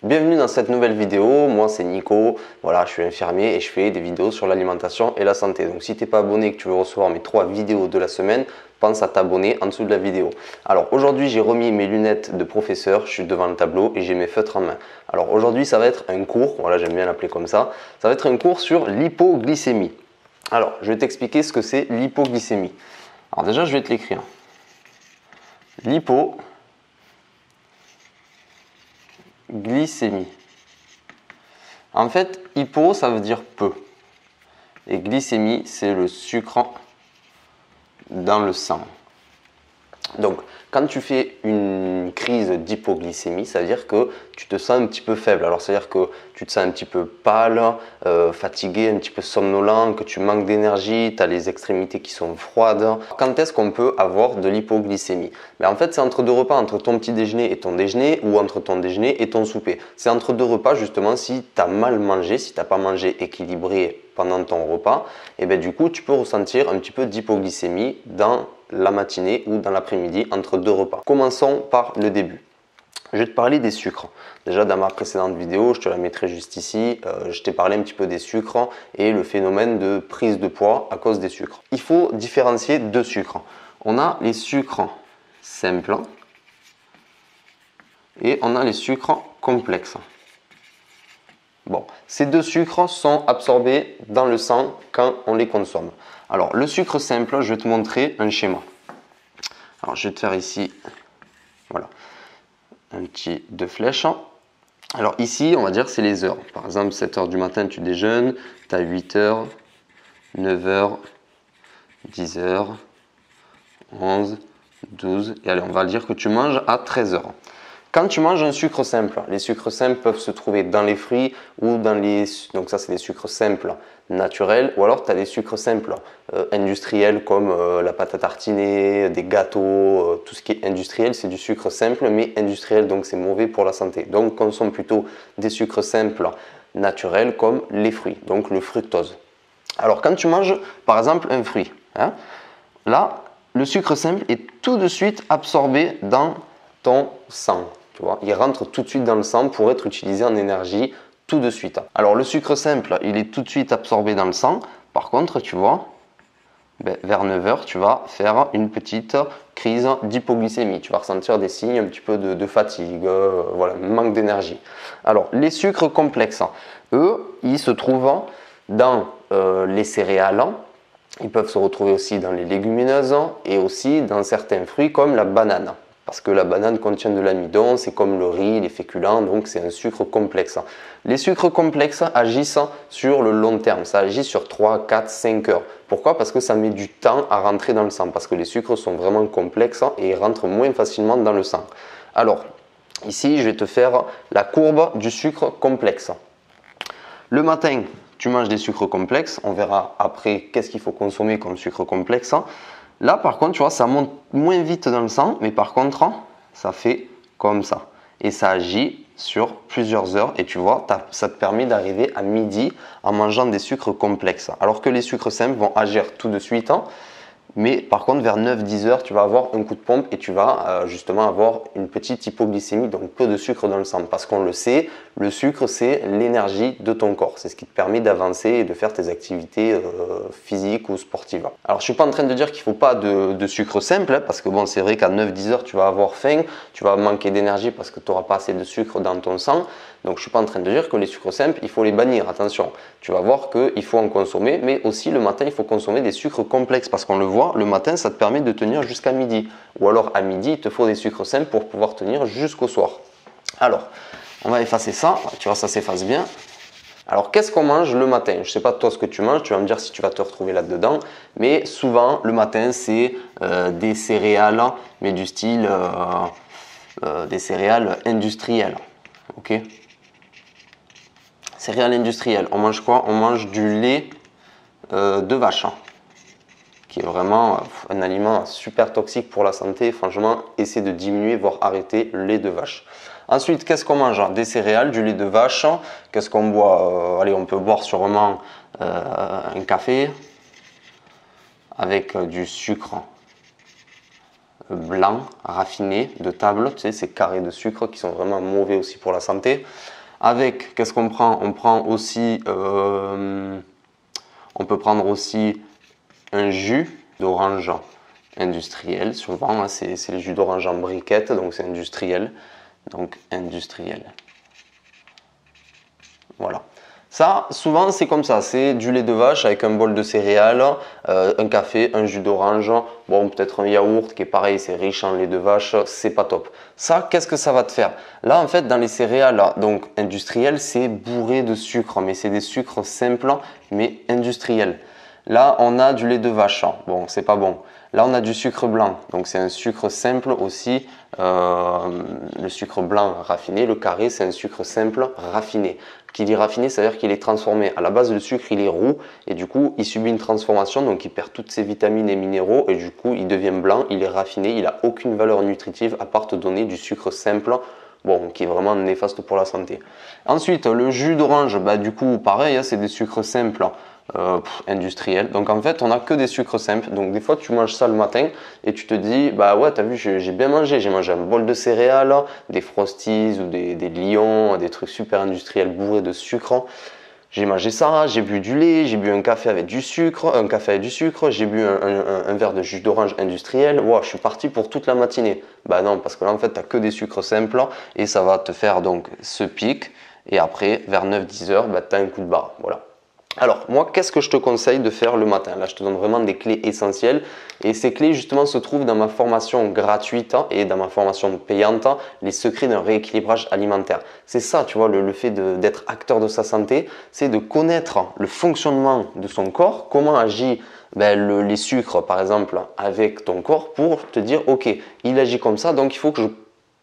Bienvenue dans cette nouvelle vidéo, moi c'est Nico, voilà, je suis infirmier et je fais des vidéos sur l'alimentation et la santé. Donc si tu n'es pas abonné et que tu veux recevoir mes 3 vidéos de la semaine, pense à t'abonner en dessous de la vidéo. Alors aujourd'hui j'ai remis mes lunettes de professeur, je suis devant le tableau et j'ai mes feutres en main. Alors aujourd'hui ça va être un cours, voilà j'aime bien l'appeler comme ça va être un cours sur l'hypoglycémie. Alors je vais t'expliquer ce que c'est l'hypoglycémie. Alors déjà je vais te l'écrire. L'hypoglycémie. En fait, hypo, ça veut dire peu. Et glycémie, c'est le sucre dans le sang. Donc, quand tu fais une crise d'hypoglycémie, ça veut dire que tu te sens un petit peu faible. Alors, ça veut dire que tu te sens un petit peu pâle, fatigué, un petit peu somnolent, que tu manques d'énergie, tu as les extrémités qui sont froides. Quand est-ce qu'on peut avoir de l'hypoglycémie? En fait, c'est entre deux repas, entre ton petit déjeuner et ton déjeuner, ou entre ton déjeuner et ton souper. C'est entre deux repas, justement, si tu as mal mangé, si tu n'as pas mangé équilibré pendant ton repas, et bien du coup, tu peux ressentir un petit peu d'hypoglycémie dans la matinée ou dans l'après-midi entre deux repas. Commençons par le début. Je vais te parler des sucres. Déjà dans ma précédente vidéo, je te la mettrai juste ici, je t'ai parlé un petit peu des sucres et le phénomène de prise de poids à cause des sucres. Il faut différencier deux sucres. On a les sucres simples et on a les sucres complexes. Bon, ces deux sucres sont absorbés dans le sang quand on les consomme. Alors, le sucre simple, je vais te montrer un schéma. Alors, je vais te faire ici, voilà, un petit deux flèches. Alors ici, on va dire c'est les heures. Par exemple, 7 h du matin, tu déjeunes, tu as 8 h, 9 h, 10 h, 11, 12, et allez, on va dire que tu manges à 13 h. Quand tu manges un sucre simple, les sucres simples peuvent se trouver dans les fruits ou dans les... Donc ça, c'est des sucres simples naturels. Ou alors, tu as des sucres simples industriels comme la pâte à tartiner, des gâteaux. Tout ce qui est industriel, c'est du sucre simple, mais industriel, donc c'est mauvais pour la santé. Donc, consomme plutôt des sucres simples naturels comme les fruits, donc le fructose. Alors, quand tu manges, par exemple, un fruit, là, le sucre simple est tout de suite absorbé dans ton sang. Tu vois, il rentre tout de suite dans le sang pour être utilisé en énergie tout de suite. Alors le sucre simple, il est tout de suite absorbé dans le sang. Par contre, tu vois, vers 9 h, tu vas faire une petite crise d'hypoglycémie. Tu vas ressentir des signes un petit peu de fatigue, voilà, manque d'énergie. Alors les sucres complexes, eux, ils se trouvent dans les céréales. Ils peuvent se retrouver aussi dans les légumineuses et aussi dans certains fruits comme la banane. Parce que la banane contient de l'amidon, c'est comme le riz, les féculents, donc c'est un sucre complexe. Les sucres complexes agissent sur le long terme, ça agit sur 3, 4, 5 heures. Pourquoi? Parce que ça met du temps à rentrer dans le sang, parce que les sucres sont vraiment complexes et ils rentrent moins facilement dans le sang. Alors, ici, je vais te faire la courbe du sucre complexe. Le matin, tu manges des sucres complexes, on verra après qu'est-ce qu'il faut consommer comme sucre complexe. Là, par contre, tu vois, ça monte moins vite dans le sang, mais par contre, ça fait comme ça. Et ça agit sur plusieurs heures. Et tu vois, ça te permet d'arriver à midi en mangeant des sucres complexes. Alors que les sucres simples vont agir tout de suite. Mais par contre, vers 9-10 heures, tu vas avoir un coup de pompe et tu vas justement avoir une petite hypoglycémie, donc peu de sucre dans le sang. Parce qu'on le sait, le sucre, c'est l'énergie de ton corps. C'est ce qui te permet d'avancer et de faire tes activités physiques ou sportives. Alors, je ne suis pas en train de dire qu'il ne faut pas de sucre simple, parce que bon, c'est vrai qu'à 9-10 heures, tu vas avoir faim, tu vas manquer d'énergie parce que tu n'auras pas assez de sucre dans ton sang. Donc, je ne suis pas en train de dire que les sucres simples, il faut les bannir. Attention, tu vas voir qu'il faut en consommer, mais aussi le matin, il faut consommer des sucres complexes parce qu'on le voit, le matin, ça te permet de tenir jusqu'à midi. Ou alors à midi, il te faut des sucres simples pour pouvoir tenir jusqu'au soir. Alors, on va effacer ça. Tu vois, ça s'efface bien. Alors, qu'est-ce qu'on mange le matin? Je ne sais pas toi ce que tu manges, tu vas me dire si tu vas te retrouver là-dedans. Mais souvent, le matin, c'est des céréales, mais du style des céréales industrielles. Ok? Céréales industrielles. On mange quoi? On mange du lait de vache, qui est vraiment un aliment super toxique pour la santé. Franchement, essaie de diminuer, voire arrêter le lait de vache. Ensuite, qu'est-ce qu'on mange? Des céréales, du lait de vache. Qu'est-ce qu'on boit? Allez, on peut boire sûrement un café avec du sucre blanc raffiné de table, tu sais, ces carrés de sucre qui sont vraiment mauvais aussi pour la santé. Avec, qu'est-ce qu'on prend? On prend aussi, on peut prendre aussi un jus d'orange industriel. Souvent, hein, c'est les jus d'orange en briquette, donc c'est industriel. Donc industriel. Voilà. Ça, souvent, c'est comme ça. C'est du lait de vache avec un bol de céréales, un café, un jus d'orange, bon, peut-être un yaourt qui est pareil, c'est riche en lait de vache, c'est pas top. Ça, qu'est-ce que ça va te faire? Là, en fait, dans les céréales donc industrielles, c'est bourré de sucre, mais c'est des sucres simples, mais industriels. Là, on a du lait de vache. Bon, c'est pas bon. Là, on a du sucre blanc. Donc, c'est un sucre simple aussi. Le sucre blanc raffiné, le carré, c'est un sucre simple raffiné. Qui dit raffiné, ça veut dire qu'il est transformé. À la base, le sucre, il est roux et du coup, il subit une transformation. Donc, il perd toutes ses vitamines et minéraux et du coup, il devient blanc. Il est raffiné. Il n'a aucune valeur nutritive à part te donner du sucre simple. Bon, qui est vraiment néfaste pour la santé. Ensuite, le jus d'orange, bah, du coup, pareil, hein, c'est des sucres simples. Industriel. Donc en fait, on n'a que des sucres simples. Donc des fois, tu manges ça le matin et tu te dis, bah ouais, t'as vu, j'ai bien mangé. J'ai mangé un bol de céréales, des Frosties ou des Lions, des trucs super industriels bourrés de sucre. J'ai mangé ça, j'ai bu du lait, j'ai bu un café avec du sucre, j'ai bu un verre de jus d'orange industriel. Wow, je suis parti pour toute la matinée. Bah non, parce que là, en fait, tu n'as que des sucres simples et ça va te faire donc ce pic. Et après, vers 9-10 heures, bah, tu as un coup de barre. Voilà. Alors, moi, qu'est-ce que je te conseille de faire le matin? Là, je te donne vraiment des clés essentielles. Et ces clés, justement, se trouvent dans ma formation gratuite et dans ma formation payante, les secrets d'un rééquilibrage alimentaire. C'est ça, tu vois, le fait d'être acteur de sa santé, c'est de connaître le fonctionnement de son corps, comment agit les sucres, par exemple, avec ton corps pour te dire, ok, il agit comme ça, donc il faut que je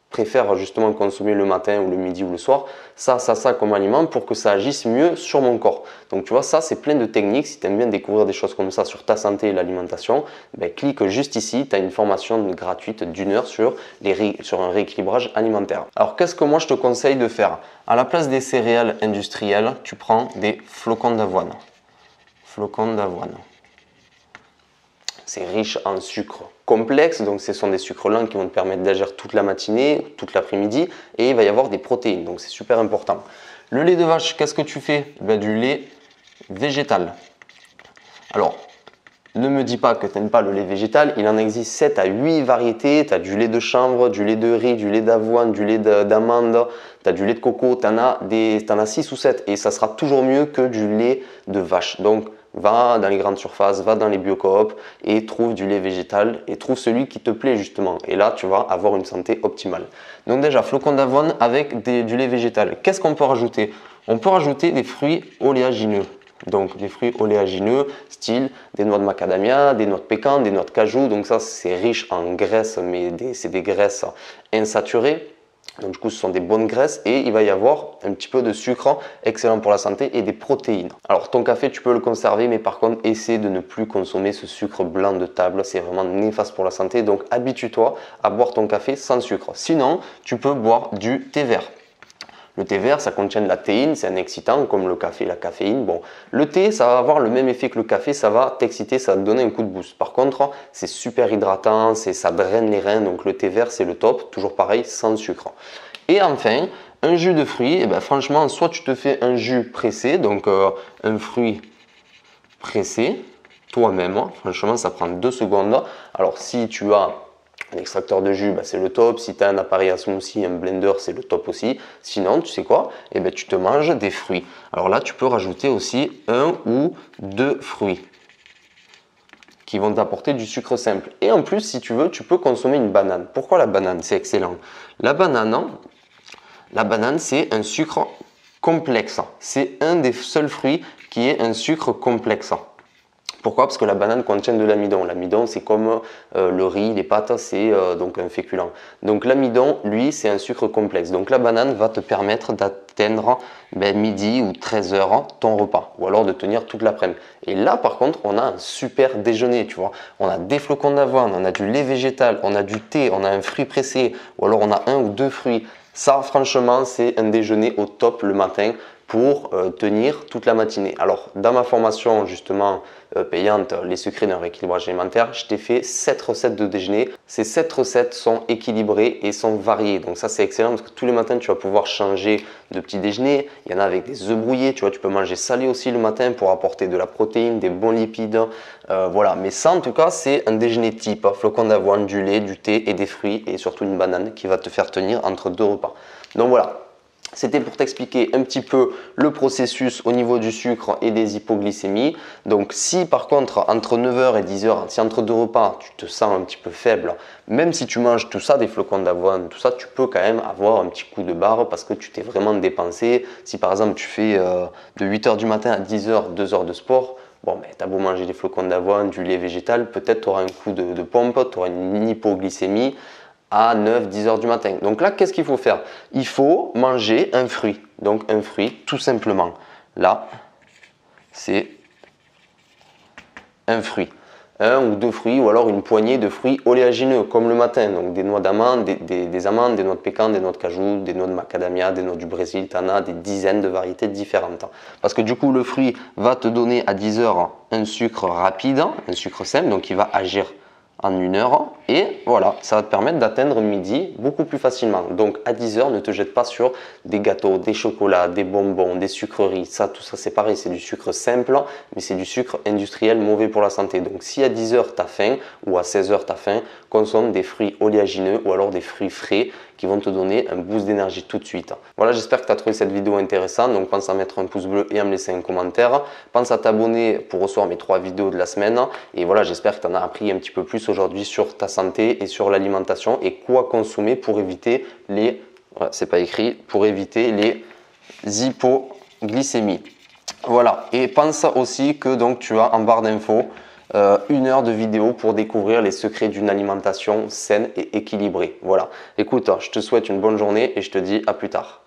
préfère justement consommer le matin ou le midi ou le soir, ça comme aliment pour que ça agisse mieux sur mon corps. Donc tu vois, ça c'est plein de techniques. Si tu aimes bien découvrir des choses comme ça sur ta santé et l'alimentation, clique juste ici, tu as une formation gratuite d'1 heure sur un rééquilibrage alimentaire. Alors qu'est-ce que moi je te conseille de faire? À la place des céréales industrielles, tu prends des flocons d'avoine. Flocons d'avoine. C'est riche en sucre complexe, donc ce sont des sucres lents qui vont te permettre d'agir toute la matinée, toute l'après-midi, et il va y avoir des protéines, donc c'est super important. Le lait de vache, qu'est-ce que tu fais? Du lait végétal. Alors, ne me dis pas que tu n'aimes pas le lait végétal, il en existe 7 à 8 variétés. Tu as du lait de chanvre, du lait de riz, du lait d'avoine, du lait d'amande, tu as du lait de coco, tu en as 6 ou 7 et ça sera toujours mieux que du lait de vache. Donc, va dans les grandes surfaces, va dans les bio-coop et trouve du lait végétal et trouve celui qui te plaît justement. Et là, tu vas avoir une santé optimale. Donc déjà, flocons d'avoine avec du lait végétal. Qu'est-ce qu'on peut rajouter? On peut rajouter des fruits oléagineux. Donc des fruits oléagineux, style des noix de macadamia, des noix de pécan, des noix de cajou. Donc ça, c'est riche en graisses, mais c'est des graisses insaturées. Donc du coup, ce sont des bonnes graisses et il va y avoir un petit peu de sucre, excellent pour la santé, et des protéines. Alors ton café, tu peux le conserver, mais par contre, essaie de ne plus consommer ce sucre blanc de table. C'est vraiment néfaste pour la santé. Donc habitue-toi à boire ton café sans sucre. Sinon, tu peux boire du thé vert. Le thé vert, ça contient de la théine, c'est un excitant comme le café, la caféine. Bon, le thé, ça va avoir le même effet que le café, ça va t'exciter, ça va te donner un coup de boost. Par contre, c'est super hydratant, ça draine les reins, donc le thé vert, c'est le top. Toujours pareil, sans sucre. Et enfin, un jus de fruits, franchement, soit tu te fais un jus pressé, donc un fruit pressé, toi-même. Franchement, ça prend 2 secondes. Alors, si tu as un extracteur de jus, c'est le top. Si tu as un appareil à smoothie, un blender, c'est le top aussi. Sinon, tu sais quoi? Tu te manges des fruits. Alors là, tu peux rajouter aussi 1 ou 2 fruits qui vont t'apporter du sucre simple. Et en plus, si tu veux, tu peux consommer une banane. Pourquoi la banane? C'est excellent. La banane, c'est un sucre complexe. C'est un des seuls fruits qui est un sucre complexe. Pourquoi? Parce que la banane contient de l'amidon. L'amidon, c'est comme le riz, les pâtes, c'est donc un féculent. Donc l'amidon, lui, c'est un sucre complexe. Donc la banane va te permettre d'atteindre midi ou 13 heures ton repas, ou alors de tenir toute l'après-midi. Et là, par contre, on a un super déjeuner, tu vois. On a des flocons d'avoine, on a du lait végétal, on a du thé, on a un fruit pressé, ou alors on a 1 ou 2 fruits. Ça, franchement, c'est un déjeuner au top le matin. pour tenir toute la matinée. Alors, dans ma formation justement payante, les secrets d'un rééquilibrage alimentaire, je t'ai fait 7 recettes de déjeuner. Ces 7 recettes sont équilibrées et sont variées. Donc ça, c'est excellent parce que tous les matins, tu vas pouvoir changer de petit déjeuner. Il y en a avec des œufs brouillés, tu vois, tu peux manger salé aussi le matin pour apporter de la protéine, des bons lipides. Voilà, mais ça en tout cas, c'est un déjeuner type, flocons d'avoine, du lait, du thé et des fruits et surtout une banane qui va te faire tenir entre 2 repas. Donc voilà. C'était pour t'expliquer un petit peu le processus au niveau du sucre et des hypoglycémies. Donc si par contre entre 9h et 10h, si entre 2 repas tu te sens un petit peu faible, même si tu manges tout ça, des flocons d'avoine, tout ça, tu peux quand même avoir un petit coup de barre parce que tu t'es vraiment dépensé. Si par exemple tu fais de 8h du matin à 10h, 2 heures de sport, bon, ben, tu as beau manger des flocons d'avoine, du lait végétal, peut-être tu auras un coup de pompe, tu auras une hypoglycémie à 9-10 heures du matin. Donc là, qu'est-ce qu'il faut faire? Il faut manger un fruit. Donc un fruit, tout simplement. Là, c'est un fruit. Un ou deux fruits ou alors une poignée de fruits oléagineux comme le matin. Donc des noix d'amande, des amandes, des noix de pécan, des noix de cajou, des noix de macadamia, des noix du Brésil. Tu en as des dizaines de variétés différentes. Parce que du coup, le fruit va te donner à 10 heures un sucre rapide, un sucre simple, donc il va agir en 1 heure et voilà, ça va te permettre d'atteindre midi beaucoup plus facilement. Donc à 10 heures, ne te jette pas sur des gâteaux, des chocolats, des bonbons, des sucreries. Ça, tout ça c'est pareil, c'est du sucre simple, mais c'est du sucre industriel mauvais pour la santé. Donc si à 10 heures tu as faim ou à 16 heures tu as faim, consomme des fruits oléagineux ou alors des fruits frais qui vont te donner un boost d'énergie tout de suite. Voilà, j'espère que tu as trouvé cette vidéo intéressante. Donc pense à mettre un pouce bleu et à me laisser un commentaire. Pense à t'abonner pour recevoir mes 3 vidéos de la semaine. Et voilà, j'espère que tu en as appris un petit peu plus aujourd'hui sur ta santé et sur l'alimentation et quoi consommer pour éviter les, voilà, c'est pas écrit, pour éviter les hypoglycémies. Voilà, et pense aussi que donc tu as en barre d'infos 1 heure de vidéo pour découvrir les secrets d'une alimentation saine et équilibrée. Voilà, écoute, je te souhaite une bonne journée et je te dis à plus tard.